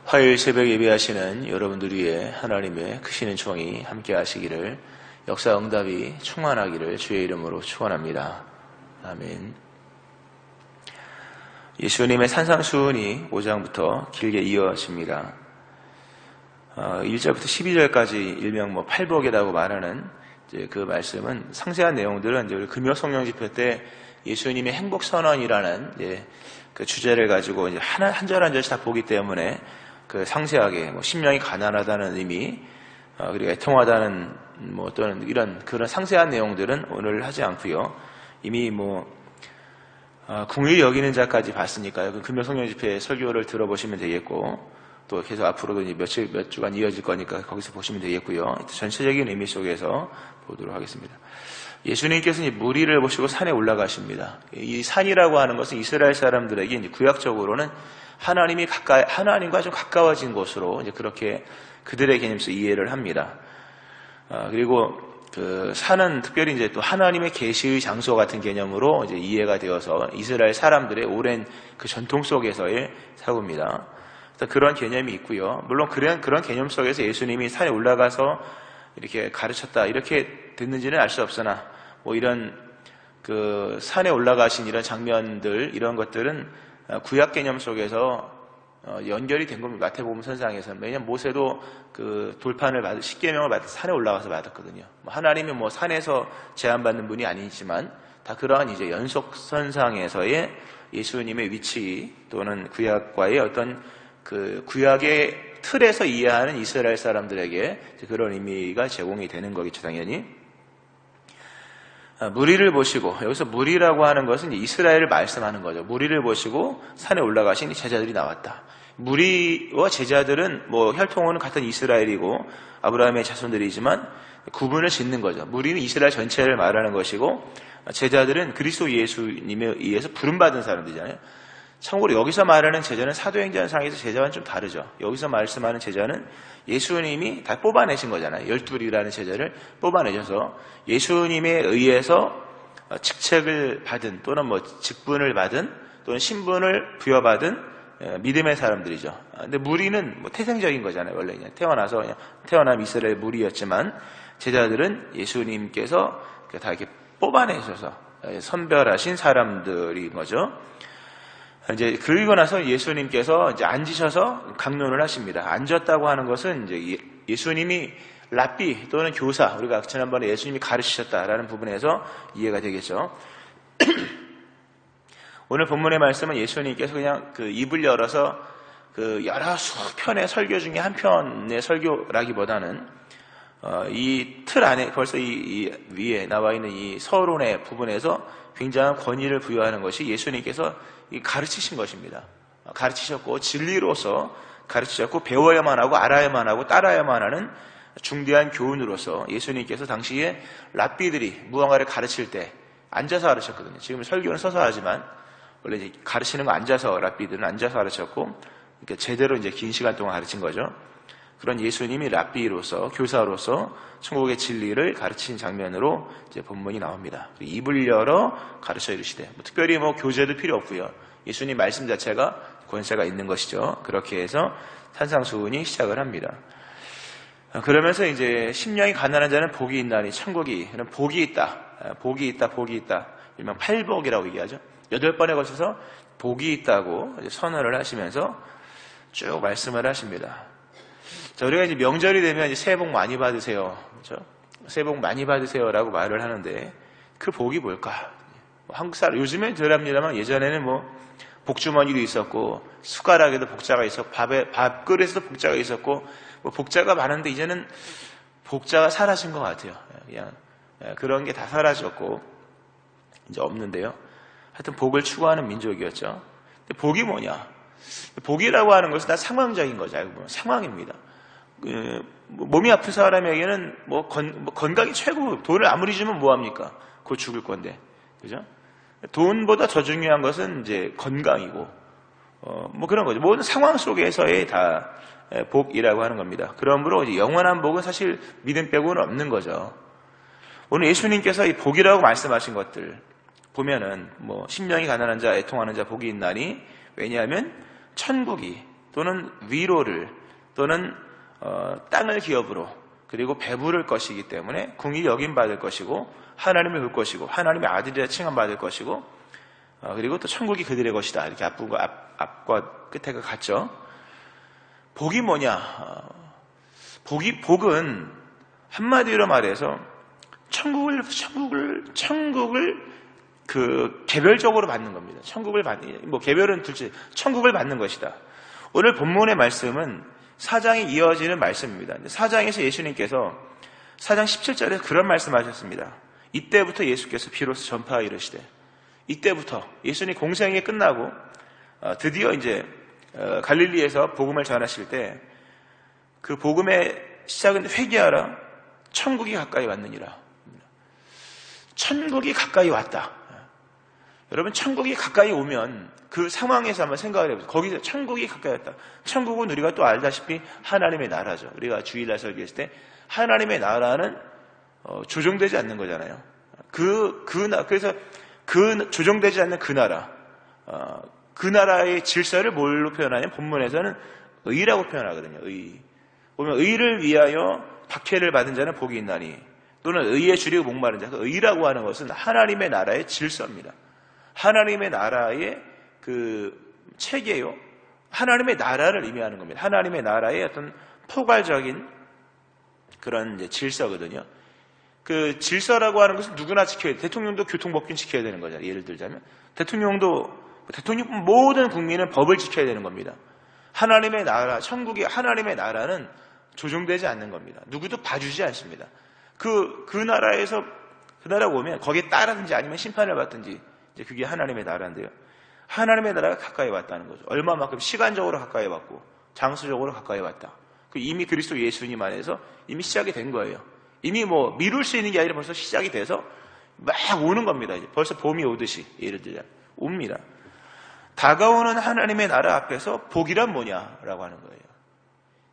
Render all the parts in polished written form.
화요일 새벽 예배하시는 여러분들 위해 하나님의 크신 은총이 함께 하시기를, 역사 응답이 충만하기를 주의 이름으로 축원합니다. 아멘. 예수님의 산상수훈이 5장부터 길게 이어집니다. 1절부터 12절까지 일명 팔복이라고 말하는 그 말씀은, 상세한 내용들은 우리 금요성령 집회 때 예수님의 행복선언이라는 그 주제를 가지고 한 절 한 절씩 다 보기 때문에 그 상세하게 심령이 가난하다는 의미, 그리고 애통하다는 또는 이런 그런 상세한 내용들은 오늘 하지 않고요. 이미 궁일이 여기는 자까지 봤으니까요. 그 금요성령 집회 설교를 들어보시면 되겠고, 또 계속 앞으로도 몇 주간 이어질 거니까 거기서 보시면 되겠고요. 전체적인 의미 속에서 보도록 하겠습니다. 예수님께서 무리를 보시고 산에 올라가십니다. 이 산이라고 하는 것은 이스라엘 사람들에게 구약적으로는 하나님과 좀 가까워진 곳으로 그렇게 그들의 개념에서 이해를 합니다. 그리고 그 산은 특별히 또 하나님의 계시의 장소 같은 개념으로 이해가 되어서 이스라엘 사람들의 오랜 그 전통 속에서의 사고입니다. 그런 개념이 있고요. 물론 그런 개념 속에서 예수님이 산에 올라가서 이렇게 가르쳤다, 이렇게 됐는지는 알 수 없으나, 이런 그 산에 올라가신 이런 장면들, 이런 것들은 구약 개념 속에서 연결이 된 겁니다. 마태복음 선상에서는. 왜냐하면 모세도 그 돌판을 십계명을 받을 산에 올라가서 받았거든요. 하나님이 산에서 제한받는 분이 아니지만 다 그러한 연속선상에서의 예수님의 위치, 또는 구약과의 어떤 그 구약의 틀에서 이해하는 이스라엘 사람들에게 그런 의미가 제공이 되는 거겠죠, 당연히. 무리를 보시고, 여기서 무리라고 하는 것은 이스라엘을 말씀하는 거죠. 무리를 보시고 산에 올라가신 제자들이 나왔다. 무리와 제자들은 혈통은 같은 이스라엘이고 아브라함의 자손들이지만 구분을 짓는 거죠. 무리는 이스라엘 전체를 말하는 것이고, 제자들은 그리스도 예수님에 의해서 부름받은 사람들이잖아요. 참고로 여기서 말하는 제자는 사도행전상에서 제자와는 좀 다르죠. 여기서 말씀하는 제자는 예수님이 다 뽑아내신 거잖아요. 12이라는 제자를 뽑아내셔서 예수님에 의해서 직책을 받은, 또는 직분을 받은, 또는 신분을 부여받은 믿음의 사람들이죠. 근데 무리는 태생적인 거잖아요. 원래 태어난 이스라엘 무리였지만, 제자들은 예수님께서 다 이렇게 뽑아내셔서 선별하신 사람들인 거죠. 그리고 나서 예수님께서 앉으셔서 강론을 하십니다. 앉았다고 하는 것은 예수님이 랍비 또는 교사, 우리가 지난번에 예수님이 가르치셨다라는 부분에서 이해가 되겠죠. 오늘 본문의 말씀은 예수님께서 그냥 그 입을 열어서 그 여러 수편의 설교 중에 한 편의 설교라기보다는 이 틀 안에 벌써 이 위에 나와 있는 이 서론의 부분에서 굉장한 권위를 부여하는 것이 예수님께서 가르치신 것입니다. 가르치셨고, 진리로서 가르치셨고, 배워야만 하고 알아야만 하고 따라야만 하는 중대한 교훈으로서 예수님께서 당시에 랍비들이 무언가를 가르칠 때 앉아서 가르쳤거든요. 지금 설교는 서서 하지만 원래 가르치는 거 앉아서, 랍비들은 앉아서 가르쳤고, 그러니까 제대로 긴 시간 동안 가르친 거죠. 그런 예수님이 랍비로서, 교사로서 천국의 진리를 가르친 장면으로 본문이 나옵니다. 입을 열어 가르쳐 이르시되, 특별히 교재도 필요 없고요. 예수님 말씀 자체가 권세가 있는 것이죠. 그렇게 해서 산상수훈이 시작을 합니다. 그러면서 심령이 가난한 자는 복이 있나니 천국이, 그럼 복이 있다, 복이 있다, 복이 있다, 일명 팔복이라고 얘기하죠. 8번에 걸쳐서 복이 있다고 선언을 하시면서 쭉 말씀을 하십니다. 자, 우리가 명절이 되면 새해 복 많이 받으세요, 그렇죠? 새해 복 많이 받으세요라고 말을 하는데, 그 복이 뭘까? 한국 사람, 요즘엔 덜합니다만 예전에는 복주머니도 있었고, 숟가락에도 복자가 있었고, 밥그릇에도 복자가 있었고, 복자가 많은데 이제는 복자가 사라진 것 같아요. 그냥 그런 게 다 사라졌고 이제 없는데요. 하여튼 복을 추구하는 민족이었죠. 근데 복이 뭐냐? 복이라고 하는 것은 다 상황적인 거죠. 알고 보면 상황입니다. 몸이 아픈 사람에게는 건강이 최고. 돈을 아무리 주면 뭐합니까? 곧 죽을 건데, 그죠? 돈보다 더 중요한 것은 건강이고, 그런 거죠. 모든 상황 속에서의 다 복이라고 하는 겁니다. 그러므로 영원한 복은 사실 믿음 빼고는 없는 거죠. 오늘 예수님께서 이 복이라고 말씀하신 것들 보면은 심령이 가난한 자, 애통하는 자 복이 있나니, 왜냐하면 천국이, 또는 위로를 또는 땅을 기업으로 그리고 배부를 것이기 때문에 궁일이 여김받을 것이고 하나님을 볼 것이고 하나님의 아들이라 칭함받을 것이고 그리고 또 천국이 그들의 것이다. 이렇게 앞과 끝에가 같죠. 복이 뭐냐? 복은 한마디로 말해서 천국을 그 개별적으로 받는 겁니다. 개별은 둘째, 천국을 받는 것이다. 오늘 본문의 말씀은 4장에 이어지는 말씀입니다. 4장에서 예수님께서 4장 17절에서 그런 말씀하셨습니다. 이때부터 예수께서 비로소 전파하 이르시되, 이때부터 예수님 공생이 끝나고 드디어 이제 갈릴리에서 복음을 전하실 때 그 복음의 시작은 회개하라, 천국이 가까이 왔느니라. 천국이 가까이 왔다. 여러분, 천국이 가까이 오면 그 상황에서 한번 생각을 해보세요. 거기서 천국이 가까이 왔다. 천국은 우리가 또 알다시피 하나님의 나라죠. 우리가 주일날 설교했을 때 하나님의 나라는 조정되지 않는 거잖아요. 그래서 그 조정되지 않는 그 나라, 그 나라의 질서를 뭘로 표현하냐면 본문에서는 의라고 표현하거든요. 의. 보면 의를 위하여 박해를 받은 자는 복이 있나니, 또는 의에 줄이고 목마른 자. 그 의라고 하는 것은 하나님의 나라의 질서입니다. 하나님의 나라의 그 체계요. 하나님의 나라를 의미하는 겁니다. 하나님의 나라의 어떤 포괄적인 그런 이제 질서거든요. 그 질서라고 하는 것은 누구나 지켜야 돼. 대통령도 교통법규 지켜야 되는 거잖아요. 예를 들자면 대통령 모든 국민은 법을 지켜야 되는 겁니다. 하나님의 나라, 천국의 하나님의 나라는 조정되지 않는 겁니다. 누구도 봐주지 않습니다. 그 나라에서 그 나라가 오면 거기에 따르든지 아니면 심판을 받든지, 이제 그게 하나님의 나라인데요. 하나님의 나라가 가까이 왔다는 거죠. 얼마만큼 시간적으로 가까이 왔고 장소적으로 가까이 왔다. 이미 그리스도 예수님 안에서 이미 시작이 된 거예요. 이미 미룰 수 있는 게 아니라 벌써 시작이 돼서 막 오는 겁니다. 이제 벌써 봄이 오듯이, 예를 들자 옵니다. 다가오는 하나님의 나라 앞에서 복이란 뭐냐라고 하는 거예요.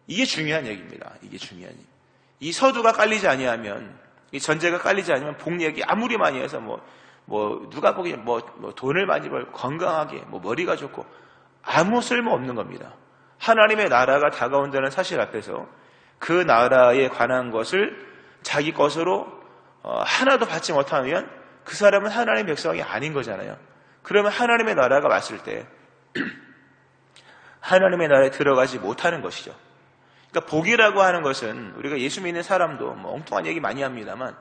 이게 중요한 얘기입니다. 이게 중요한 얘기. 이 서두가 깔리지 아니하면, 이 전제가 깔리지 않으면 복 얘기 아무리 많이 해서 누가 보기에 돈을 많이 벌고 건강하게 머리가 좋고 아무 쓸모 없는 겁니다. 하나님의 나라가 다가온다는 사실 앞에서 그 나라에 관한 것을 자기 것으로 하나도 받지 못하면 그 사람은 하나님의 백성이 아닌 거잖아요. 그러면 하나님의 나라가 왔을 때 하나님의 나라에 들어가지 못하는 것이죠. 그러니까 복이라고 하는 것은, 우리가 예수 믿는 사람도 엉뚱한 얘기 많이 합니다만,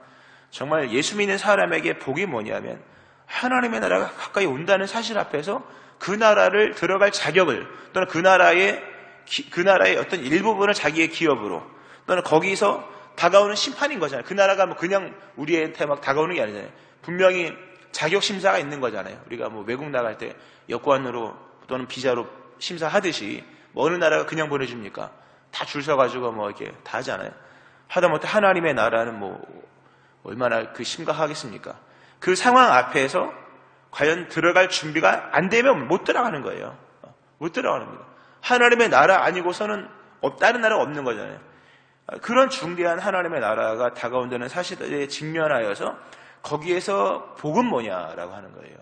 정말 예수 믿는 사람에게 복이 뭐냐면 하나님의 나라가 가까이 온다는 사실 앞에서 그 나라를 들어갈 자격을, 또는 그 나라의 어떤 일부분을 자기의 기업으로, 또는 거기서 다가오는 심판인 거잖아요. 그 나라가 그냥 우리한테 막 다가오는 게 아니잖아요. 분명히 자격 심사가 있는 거잖아요. 우리가 외국 나갈 때 여권으로 또는 비자로 심사하듯이 어느 나라가 그냥 보내줍니까? 다 줄 서가지고 이렇게 다 하잖아요. 하다못해 하나님의 나라는 얼마나 심각하겠습니까? 그 상황 앞에서 과연 들어갈 준비가 안 되면 못 들어가는 거예요. 못 들어가는 겁니다. 하나님의 나라 아니고서는 다른 나라가 없는 거잖아요. 그런 중대한 하나님의 나라가 다가온다는 사실에 직면하여서 거기에서 복은 뭐냐라고 하는 거예요.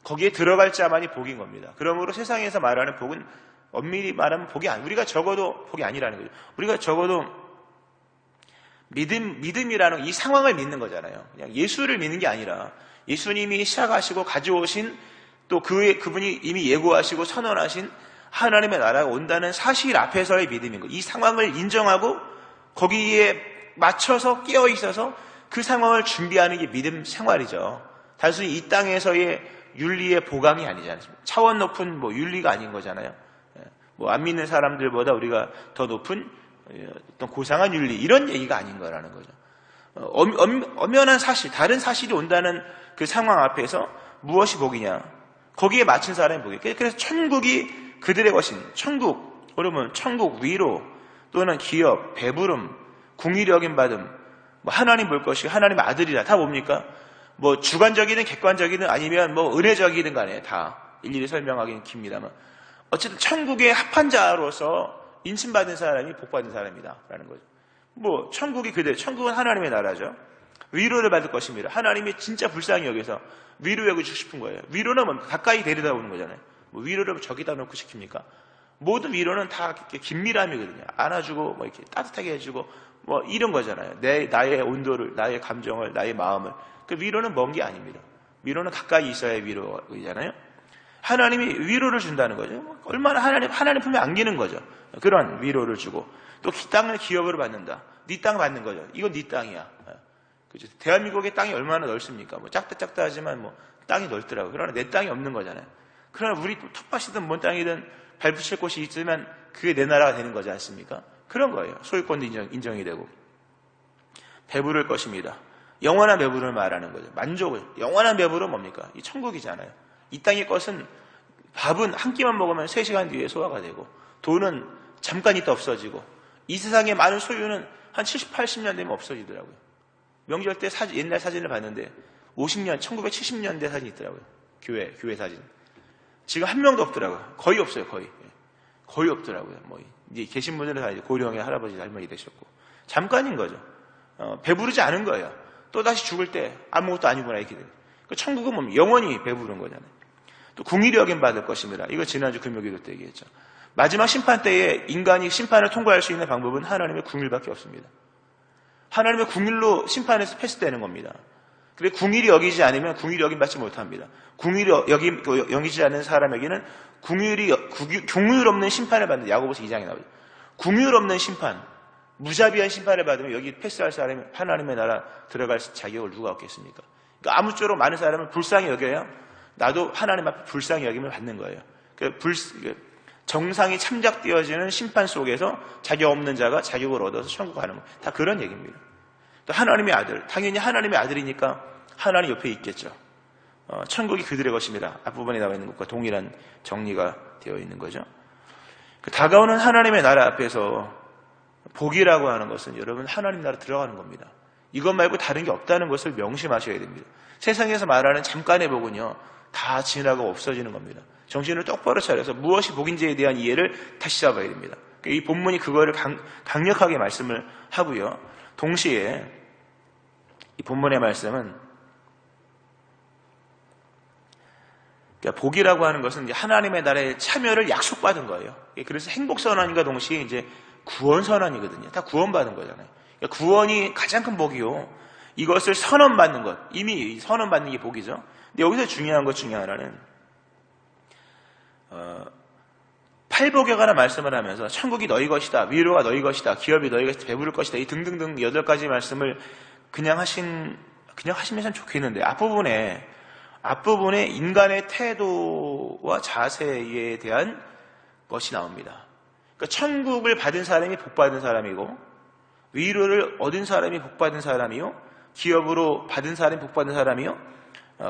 거기에 들어갈 자만이 복인 겁니다. 그러므로 세상에서 말하는 복은 엄밀히 말하면 복이 우리가 적어도 복이 아니라는 거죠. 우리가 적어도 믿음이라는 이 상황을 믿는 거잖아요. 그냥 예수를 믿는 게 아니라 예수님이 시작하시고 가져오신, 또 그분이 이미 예고하시고 선언하신 하나님의 나라가 온다는 사실 앞에서의 믿음인 거예요. 이 상황을 인정하고 거기에 맞춰서 끼어 있어서 그 상황을 준비하는 게 믿음 생활이죠. 단순히 이 땅에서의 윤리의 보강이 아니지 않습니까? 차원 높은 윤리가 아닌 거잖아요. 안 믿는 사람들보다 우리가 더 높은 어떤 고상한 윤리, 이런 얘기가 아닌 거라는 거죠. 엄연한 사실, 다른 사실이 온다는 그 상황 앞에서 무엇이 복이냐? 거기에 맞춘 사람이 복이에요. 그래서 천국이 그들의 것인, 천국, 그러면 천국 위로, 또는 기업, 배부름, 궁일이 여김받음, 하나님 볼 것이 하나님의 아들이라, 다 뭡니까? 주관적이든 객관적이든 아니면 은혜적이든 간에 다 일일이 설명하기는 깁니다만, 어쨌든 천국의 합한 자로서 인침받은 사람이 복받은 사람이다 라는 거죠. 천국은 하나님의 나라죠. 위로를 받을 것입니다. 하나님이 진짜 불쌍히 여기서 위로 여기고 싶은 거예요. 위로는 가까이 데려다 오는 거잖아요. 위로를 저기다 놓고 시킵니까? 모든 위로는 다 이렇게 긴밀함이거든요. 안아주고 뭐 이렇게 따뜻하게 해주고 뭐 이런 거잖아요. 나의 온도를, 나의 감정을, 나의 마음을. 그 위로는 먼 게 아닙니다. 위로는 가까이 있어야 위로이잖아요. 하나님이 위로를 준다는 거죠. 얼마나 하나님 품에 안기는 거죠. 그런 위로를 주고 또 땅을 기업으로 받는다. 네 땅 받는 거죠. 이건 네 땅이야. 그죠? 대한민국의 땅이 얼마나 넓습니까? 뭐 작다 하지만 뭐 땅이 넓더라고요. 그러나 내 땅이 없는 거잖아요. 그러나 우리 텃밭이든 뭔 땅이든 발붙일 곳이 있으면 그게 내 나라가 되는 거지 않습니까? 그런 거예요. 소유권도 인정이 되고. 배부를 것입니다. 영원한 배부를 말하는 거죠. 만족을. 영원한 배부는 뭡니까? 이 천국이잖아요. 이 땅의 것은 밥은 한 끼만 먹으면 3시간 뒤에 소화가 되고 돈은 잠깐 있다 없어지고 이 세상의 많은 소유는 한 70, 80년 되면 없어지더라고요. 명절 때 옛날 사진을 봤는데 50년, 1970년대 사진이 있더라고요. 교회 사진. 지금 한 명도 없더라고요. 거의 없어요, 거의 없더라고요. 뭐, 이제 계신 분들은 다 이제 고령의 할아버지, 할머니 되셨고. 잠깐인 거죠. 배부르지 않은 거예요. 또다시 죽을 때 아무것도 아니구나, 이렇게 돼요. 천국은 뭡니까? 영원히 배부른 거잖아요. 또 궁일이 여김 받을 것입니다. 이거 지난주 금요기도 때 얘기했죠. 마지막 심판 때에 인간이 심판을 통과할 수 있는 방법은 하나님의 궁일밖에 없습니다. 하나님의 궁일로 심판에서 패스되는 겁니다. 그래 궁일이 여기지 않으면 궁일이 여김 받지 못합니다. 궁일이 여기지 않는 사람에게는 궁일 없는 심판을 받는 야고보서 2장에 나오죠. 궁일 없는 심판, 무자비한 심판을 받으면 여기 패스할 사람이 하나님의 나라 들어갈 자격을 누가 얻겠습니까? 그러니까 아무쪼록 많은 사람은 불쌍히 여겨야 나도 하나님 앞에 불쌍히 여김을 받는 거예요. 정상이 참작되어지는 심판 속에서 자격 없는 자가 자격을 얻어서 천국 가는 거. 다 그런 얘기입니다. 또 하나님의 아들, 당연히 하나님의 아들이니까 하나님 옆에 있겠죠. 천국이 그들의 것입니다. 앞부분에 나와 있는 것과 동일한 정리가 되어 있는 거죠. 다가오는 하나님의 나라 앞에서 복이라고 하는 것은 여러분 하나님 나라 들어가는 겁니다. 이것 말고 다른 게 없다는 것을 명심하셔야 됩니다. 세상에서 말하는 잠깐의 복은요, 다 지나고 없어지는 겁니다. 정신을 똑바로 차려서 무엇이 복인지에 대한 이해를 다시 잡아야 됩니다. 이 본문이 그거를 강력하게 말씀을 하고요. 동시에 이 본문의 말씀은 복이라고 하는 것은 이제 하나님의 나라에 참여를 약속받은 거예요. 그래서 행복선언과 동시에 이제 구원선언이거든요. 다 구원받은 거잖아요. 그러니까 구원이 가장 큰 복이요. 이것을 선언받는 것, 이미 선언받는 게 복이죠. 근데 여기서 중요한 것 중에 하나는 팔복에 관한 말씀을 하면서 천국이 너희 것이다, 위로가 너희 것이다, 기업이 너희 것이다, 배부를 것이다, 이 등등등 8가지 말씀을 그냥 하시면 참 좋겠는데 앞부분에 인간의 태도와 자세에 대한 것이 나옵니다. 그러니까 천국을 받은 사람이 복받은 사람이고 위로를 얻은 사람이 복받은 사람이요, 기업으로 받은 사람이 복받은 사람이요,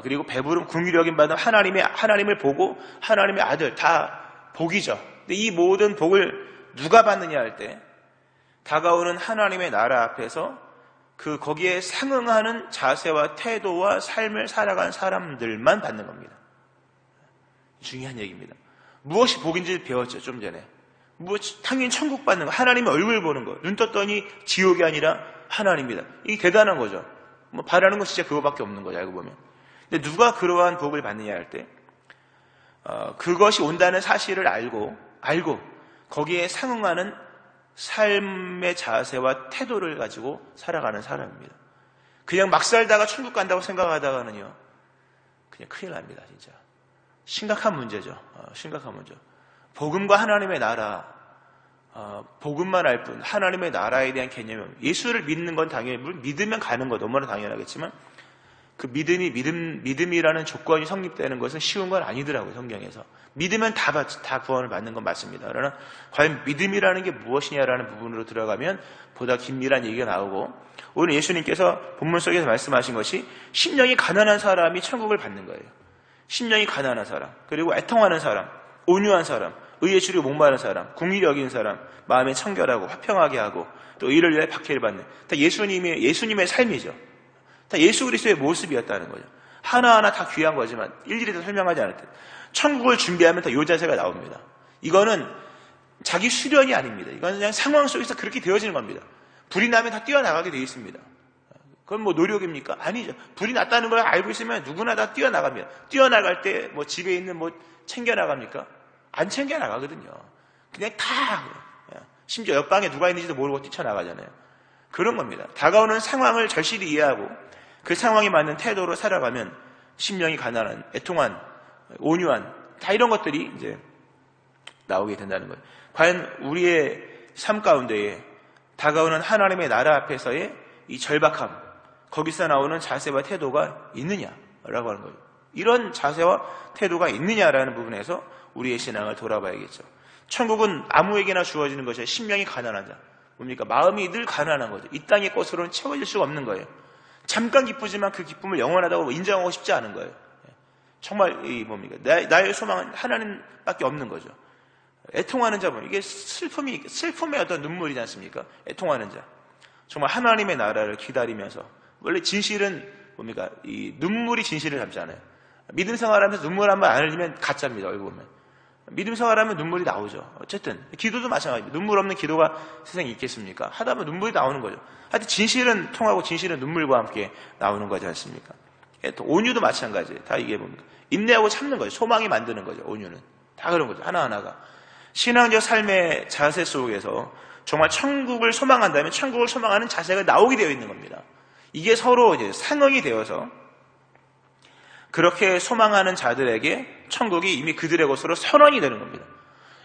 그리고 배부름 궁휼히 여김 받은 하나님을 보고 하나님의 아들 다 복이죠. 근데 이 모든 복을 누가 받느냐 할 때 다가오는 하나님의 나라 앞에서 거기에 상응하는 자세와 태도와 삶을 살아가는 사람들만 받는 겁니다. 중요한 얘기입니다. 무엇이 복인지 배웠죠, 좀 전에. 당연히 천국 받는 거, 하나님의 얼굴 보는 거. 눈 떴더니 지옥이 아니라 하나님이다. 이게 대단한 거죠. 바라는 건 진짜 그거밖에 없는 거죠, 알고 보면. 근데 누가 그러한 복을 받느냐 할 때, 그것이 온다는 사실을 알고 거기에 상응하는 삶의 자세와 태도를 가지고 살아가는 사람입니다. 그냥 막 살다가 천국 간다고 생각하다가는요, 그냥 큰일 납니다, 진짜. 심각한 문제죠. 심각한 문제. 복음과 하나님의 나라, 복음만 알 뿐, 하나님의 나라에 대한 개념은, 예수를 믿는 건 당연히, 믿으면 가는 거 너무나 당연하겠지만, 그 믿음이라는 조건이 성립되는 것은 쉬운 건 아니더라고요, 성경에서. 믿으면 다 구원을 받는 건 맞습니다. 그러나, 과연 믿음이라는 게 무엇이냐라는 부분으로 들어가면 보다 긴밀한 얘기가 나오고, 오늘 예수님께서 본문 속에서 말씀하신 것이 심령이 가난한 사람이 천국을 받는 거예요. 심령이 가난한 사람, 그리고 애통하는 사람, 온유한 사람, 의의 주를 목마른 사람, 궁일이 여긴 사람, 마음에 청결하고 화평하게 하고 또 의를 위해 박해를 받는, 다 예수님의 삶이죠. 다 예수 그리스도의 모습이었다는 거죠. 하나하나 다 귀한 거지만 일일이 다 설명하지 않을 때 천국을 준비하면 다 이 자세가 나옵니다. 이거는 자기 수련이 아닙니다. 이건 그냥 상황 속에서 그렇게 되어지는 겁니다. 불이 나면 다 뛰어나가게 되어 있습니다. 그건 노력입니까? 아니죠. 불이 났다는 걸 알고 있으면 누구나 다 뛰어나갑니다. 뛰어나갈 때 집에 있는 챙겨나갑니까? 안 챙겨나가거든요. 그냥 다 심지어 옆방에 누가 있는지도 모르고 뛰쳐나가잖아요. 그런 겁니다. 다가오는 상황을 절실히 이해하고 그 상황에 맞는 태도로 살아가면 심령이 가난한, 애통한, 온유한 다 이런 것들이 이제 나오게 된다는 거예요. 과연 우리의 삶 가운데에 다가오는 하나님의 나라 앞에서의 이 절박함, 거기서 나오는 자세와 태도가 있느냐라고 하는 거예요. 이런 자세와 태도가 있느냐라는 부분에서 우리의 신앙을 돌아봐야겠죠. 천국은 아무에게나 주어지는 것이에요. 심령이 가난한 자. 뭡니까? 마음이 늘 가난한 거죠. 이 땅의 것으로는 채워질 수가 없는 거예요. 잠깐 기쁘지만 그 기쁨을 영원하다고 인정하고 싶지 않은 거예요. 정말 이 뭡니까? 나의 소망은 하나님밖에 없는 거죠. 애통하는 자 보면 이게 슬픔의 어떤 눈물이지 않습니까? 애통하는 자. 정말 하나님의 나라를 기다리면서 원래 진실은 뭡니까? 이 눈물이 진실을 담잖아요. 믿음 생활하면서 눈물 한 번 안 흘리면 가짜입니다. 얼굴 보면. 믿음 생활하면 눈물이 나오죠. 어쨌든 기도도 마찬가지입니다. 눈물 없는 기도가 세상에 있겠습니까? 하다 보면 눈물이 나오는 거죠. 하여튼 진실은 통하고 진실은 눈물과 함께 나오는 거지 않습니까? 또 온유도 마찬가지예요. 다 이게 뭡니까? 인내하고 참는 거죠. 소망이 만드는 거죠. 온유는. 다 그런 거죠. 하나하나가. 신앙적 삶의 자세 속에서 정말 천국을 소망한다면 천국을 소망하는 자세가 나오게 되어 있는 겁니다. 이게 서로 이제 상응이 되어서 그렇게 소망하는 자들에게 천국이 이미 그들의 것으로 선언이 되는 겁니다.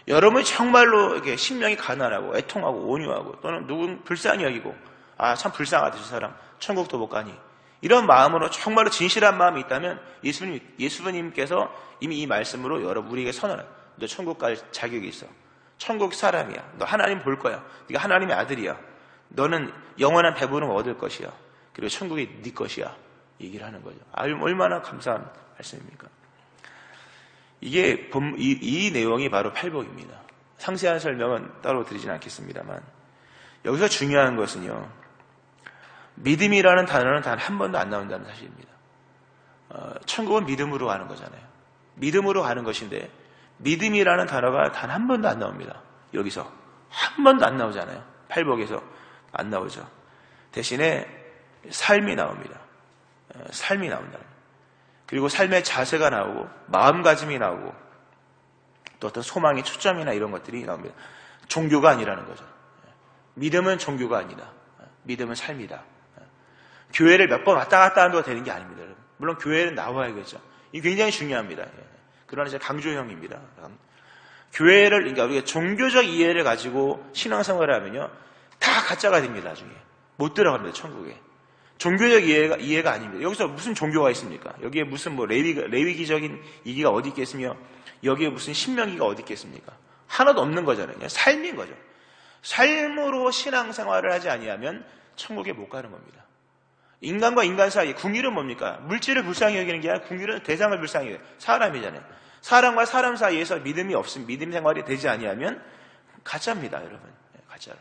여러분이 정말로 이렇게 심령이 가난하고 애통하고 온유하고 또는 누군 불쌍히 여기고 참 불쌍하다 저 사람 천국도 못 가니 이런 마음으로 정말로 진실한 마음이 있다면 예수님께서 이미 이 말씀으로 우리에게 선언해요. 너 천국 갈 자격이 있어. 천국 사람이야. 너 하나님 볼 거야. 네가 하나님의 아들이야. 너는 영원한 배부름을 얻을 것이야. 그리고 천국이 네 것이야. 얘기를 하는 거죠. 얼마나 감사한 말씀입니까? 이게 이 내용이 바로 팔복입니다. 상세한 설명은 따로 드리진 않겠습니다만 여기서 중요한 것은요. 믿음이라는 단어는 단 한 번도 안 나온다는 사실입니다. 천국은 믿음으로 가는 거잖아요. 믿음으로 가는 것인데 믿음이라는 단어가 단 한 번도 안 나옵니다. 여기서 한 번도 안 나오잖아요. 팔복에서 안 나오죠. 대신에 삶이 나옵니다. 삶이 나온다. 그리고 삶의 자세가 나오고 마음가짐이 나오고 또 어떤 소망의 초점이나 이런 것들이 나옵니다. 종교가 아니라는 거죠. 믿음은 종교가 아니다. 믿음은 삶이다. 교회를 몇 번 왔다 갔다 한다고 되는 게 아닙니다. 물론 교회는 나와야겠죠. 이게 굉장히 중요합니다. 그러나 이제 강조형입니다. 교회를, 그러니까 우리가 종교적 이해를 가지고 신앙생활을 하면요. 다 가짜가 됩니다, 나중에. 못 들어갑니다, 천국에. 종교적 이해가 아닙니다. 여기서 무슨 종교가 있습니까? 여기에 무슨 레위기적인 이기가 어디 있겠으며, 여기에 무슨 신명기가 어디 있겠습니까? 하나도 없는 거잖아요. 그냥 삶인 거죠. 삶으로 신앙생활을 하지 아니하면 천국에 못 가는 겁니다. 인간과 인간 사이에 궁율은 뭡니까? 물질을 불쌍히 여기는 게 아니라 궁율은 대상을 불쌍히 여기는 사람이잖아요. 사람과 사람 사이에서 믿음이 없으면 믿음 생활이 되지 아니하면 가짜입니다, 여러분. 가짜로.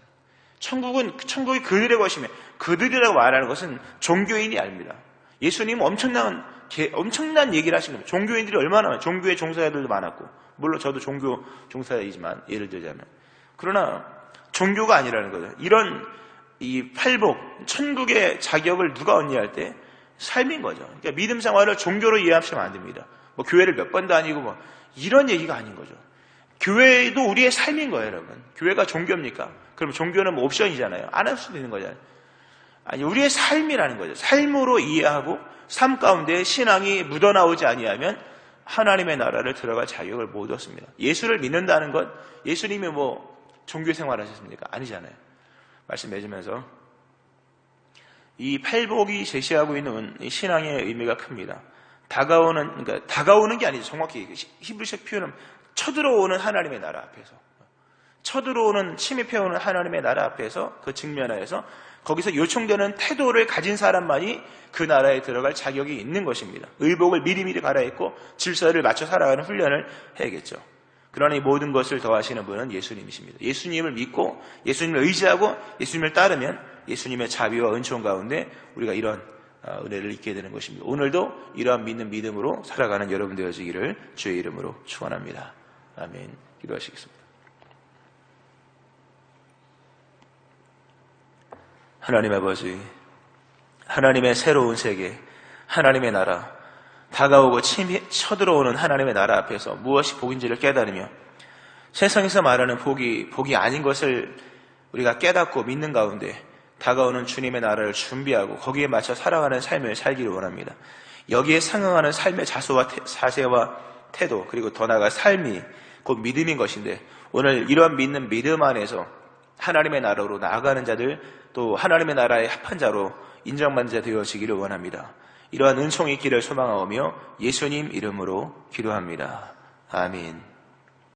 천국이 그들의 것이며 그들이라고 말하는 것은 종교인이 아닙니다. 예수님은 엄청난 얘기를 하신 겁니다. 종교인들이 얼마나 많아요. 종교의 종사자들도 많았고 물론 저도 종교 종사자이지만 예를 들자면 그러나 종교가 아니라는 거죠. 이런 이 팔복, 천국의 자격을 누가 얻냐 할 때 삶인 거죠. 그러니까 믿음 생활을 종교로 이해하시면 안 됩니다. 뭐 교회를 몇 번 다니고 뭐 이런 얘기가 아닌 거죠. 교회도 우리의 삶인 거예요, 여러분. 교회가 종교입니까? 그럼 종교는 뭐 옵션이잖아요. 안 할 수도 있는 거잖아요. 아니, 우리의 삶이라는 거죠. 삶으로 이해하고 삶 가운데 신앙이 묻어나오지 아니하면 하나님의 나라를 들어갈 자격을 못 얻습니다. 예수를 믿는다는 것, 예수님이 뭐 종교 생활 하셨습니까? 아니잖아요. 말씀 맺으면서 이 팔복이 제시하고 있는 이 신앙의 의미가 큽니다. 그러니까 다가오는 게 아니죠. 정확히 히브리식 표현은 쳐들어오는 하나님의 나라 앞에서 침입해오는 하나님의 나라 앞에서 그 직면하여서 거기서 요청되는 태도를 가진 사람만이 그 나라에 들어갈 자격이 있는 것입니다. 의복을 미리미리 갈아입고 질서를 맞춰 살아가는 훈련을 해야겠죠. 그러나 이 모든 것을 더하시는 분은 예수님이십니다. 예수님을 믿고 예수님을 의지하고 예수님을 따르면 예수님의 자비와 은총 가운데 우리가 이런 은혜를 잊게 되는 것입니다. 오늘도 이러한 믿는 믿음으로 살아가는 여러분 되어지기를 주의 이름으로 축원합니다. 아멘. 기도하시겠습니다. 하나님 아버지, 하나님의 새로운 세계, 하나님의 나라, 다가오고 쳐들어오는 하나님의 나라 앞에서 무엇이 복인지를 깨달으며 세상에서 말하는 복이 아닌 것을 우리가 깨닫고 믿는 가운데 다가오는 주님의 나라를 준비하고 거기에 맞춰 살아가는 삶을 살기를 원합니다. 여기에 상응하는 삶의 자세와 태도, 그리고 더 나아가 삶이 곧 믿음인 것인데, 오늘 이러한 믿는 믿음 안에서 하나님의 나라로 나아가는 자들, 또 하나님의 나라의 합한 자로 인정받는 자 되어지기를 원합니다. 이러한 은총이 있기를 소망하오며 예수님 이름으로 기도합니다. 아멘.